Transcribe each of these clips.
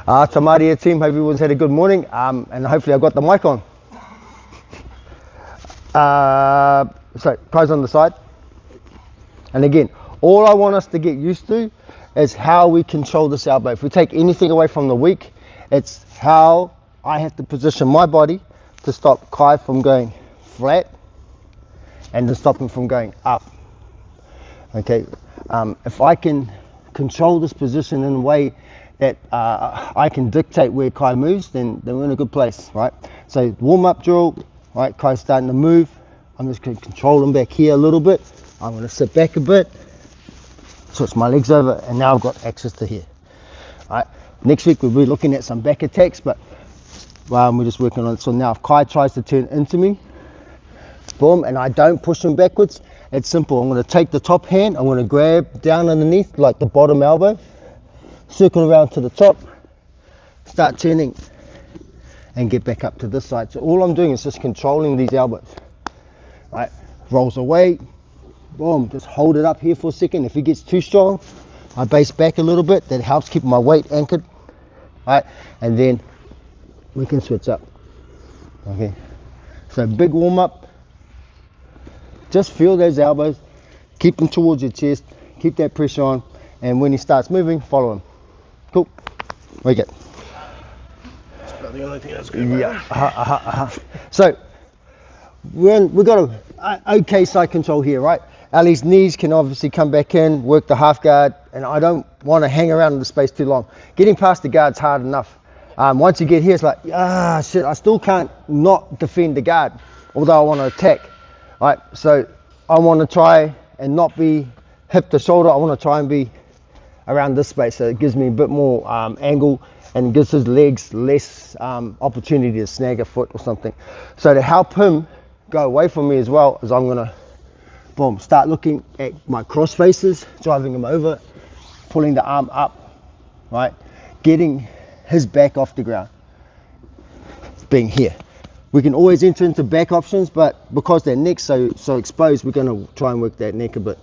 Tamaria team, hope everyone's had a good morning, and hopefully I got the mic on. So, Kai's on the side. And again, all I want us to get used to is how we control this elbow. If we take anything away from the week, it's how I have to position my body to stop Kai from going flat and to stop him from going up. Okay, if I can control this position in a way that I can dictate where Kai moves, then we're in a good place, right? So warm-up drill, right? Kai's starting to move. I'm just going to control him back here a little bit. I'm going to sit back a bit, switch my legs over, and now I've got access to here. All right. Next week we'll be looking at some back attacks, but we're just working on it. So now if Kai tries to turn into me, boom, and I don't push him backwards, it's simple. I'm going to take the top hand, I'm going to grab down underneath like the bottom elbow, circle around to the top, start turning, and get back up to this side. So all I'm doing is just controlling these elbows. Right, rolls away, boom, just hold it up here for a second. If he gets too strong, I base back a little bit. That helps keep my weight anchored. Right, and then we can switch up. Okay, so big warm up. Just feel those elbows, keep them towards your chest, keep that pressure on, and when he starts moving, follow him. Cool, we get. That's about the only thing that's good. Yeah. So we've got a okay side control here, right? Ali's knees can obviously come back in, work the half guard, and I don't want to hang around in the space too long. Getting past the guard's hard enough. Once you get here, it's like, shit, I still can't not defend the guard, although I want to attack. Right, so I want to try and not be hip to shoulder. I want to try and be around this space, so it gives me a bit more angle and gives his legs less opportunity to snag a foot or something. So to help him go away from me as well, is I'm gonna, boom, start looking at my cross faces, driving him over, pulling the arm up, right, getting his back off the ground, being here. We can always enter into back options, but because their neck's so exposed, we're gonna try and work that neck a bit.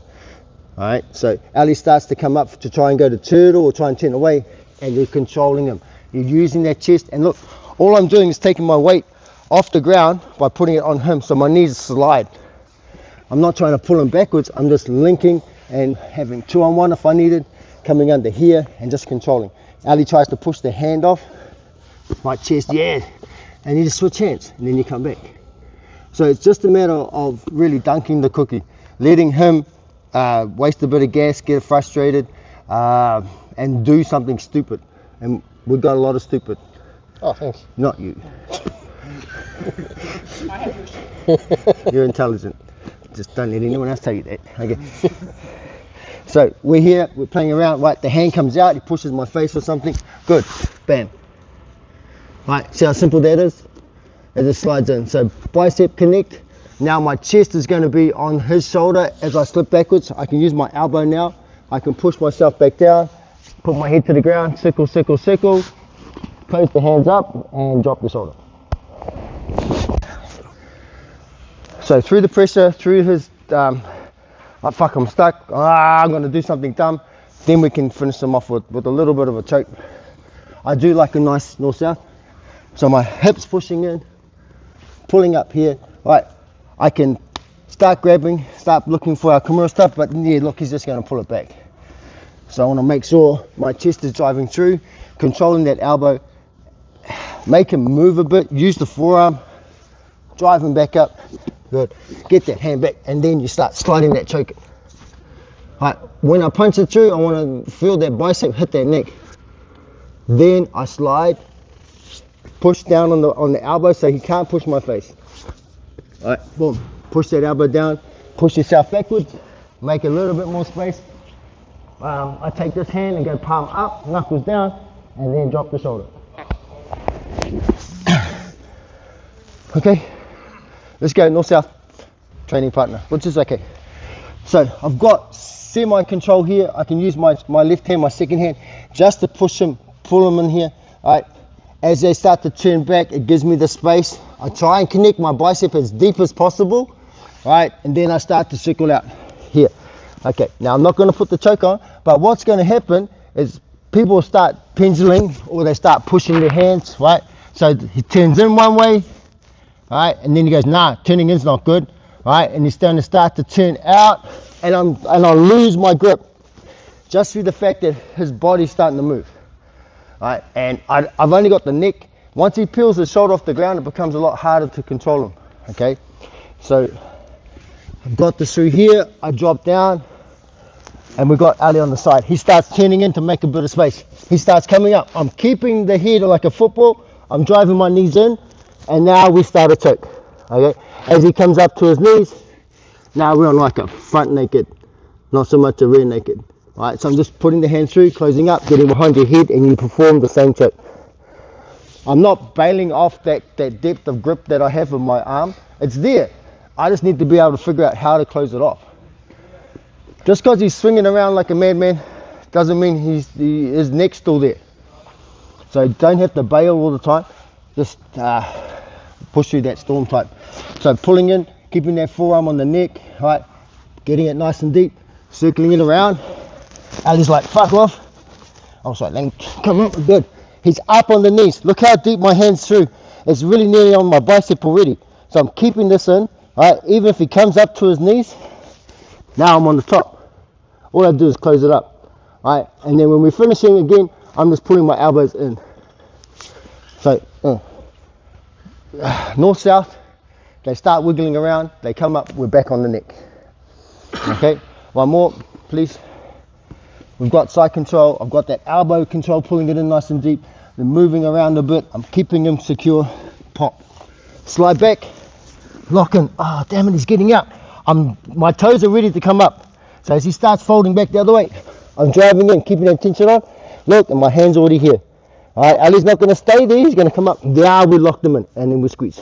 All right, so Ali starts to come up to try and go to turtle or try and turn away, and you're controlling him. You're using that chest, and look, all I'm doing is taking my weight off the ground by putting it on him, so my knees slide. I'm not trying to pull him backwards, I'm just linking and having 2-on-1 if I needed, coming under here and just controlling. Ali tries to push the hand off, my chest, yeah, and you just switch hands, and then you come back. So it's just a matter of really dunking the cookie, letting him waste a bit of gas, get frustrated, and do something stupid. And we've got a lot of stupid. Oh, thanks. Not you. You're intelligent. Just don't let anyone else tell you that. Okay. So we're here, we're playing around, right, the hand comes out, he pushes my face or something, good, bam. Right, see how simple that is? It just slides in. So bicep connect, now my chest is going to be on his shoulder as I slip backwards. I can use my elbow now, I can push myself back down, put my head to the ground, circle, circle, circle, close the hands up and drop the shoulder. So through the pressure, through his, oh fuck, I'm stuck, I'm going to do something dumb, then we can finish them off with a little bit of a choke. I do like a nice north-south, so my hips pushing in, pulling up here, right, I can start grabbing, start looking for our Kimura stuff, but yeah, look, he's just going to pull it back. So I want to make sure my chest is driving through, controlling that elbow, make him move a bit, use the forearm, drive him back up, good, get that hand back, and then you start sliding that choke. Right, when I punch it through, I want to feel that bicep hit that neck. Then I slide, push down on the elbow so he can't push my face. All right, boom, push that elbow down, push yourself backwards, make a little bit more space. I take this hand and go palm up, knuckles down, and then drop the shoulder. Okay, let's go north-south training partner, which is okay. So I've got semi-control here. I can use my left hand, my second hand, just to push him, pull him in here. All right, as they start to turn back, it gives me the space. I try and connect my bicep as deep as possible, all right, and then I start to circle out here. Okay, now I'm not going to put the choke on, but what's going to happen is people start pendulating or they start pushing their hands, right? So he turns in one way, right? And then he goes, nah, turning in's not good, right? And he's starting to start to turn out, and I lose my grip just through the fact that his body's starting to move, right? And I've only got the neck. Once he peels his shoulder off the ground, it becomes a lot harder to control him, okay? So I've got this through here, I drop down, and we've got Ali on the side. He starts turning in to make a bit of space. He starts coming up. I'm keeping the head like a football. I'm driving my knees in, and now we start a choke, okay? As he comes up to his knees, now we're on like a front naked, not so much a rear naked, right? So I'm just putting the hands through, closing up, getting behind your head, and you perform the same choke. I'm not bailing off that depth of grip that I have in my arm. It's there. I just need to be able to figure out how to close it off. Just because he's swinging around like a madman doesn't mean his neck's still there. So don't have to bail all the time. Just push through that storm type. So pulling in, keeping that forearm on the neck, right? Getting it nice and deep, circling it around. Ali's like, fuck off. I was like, then come up, good. He's up on the knees. Look how deep my hand's through. It's really nearly on my bicep already. So I'm keeping this in, right? Even if he comes up to his knees, now I'm on the top. All I do is close it up, right? And then when we're finishing again, I'm just pulling my elbows in. So, north-south, they start wiggling around, they come up, we're back on the neck. Okay, one more, please. We've got side control, I've got that elbow control, pulling it in nice and deep, then moving around a bit, I'm keeping him secure, pop. Slide back, lock in, oh damn it, he's getting up. My toes are ready to come up. So as he starts folding back the other way, I'm driving in, keeping that tension on, look, and my hand's already here. All right, Ali's not going to stay there, he's going to come up, now we lock them in, and then we squeeze.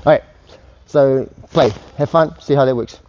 All right, so play, have fun, see how that works.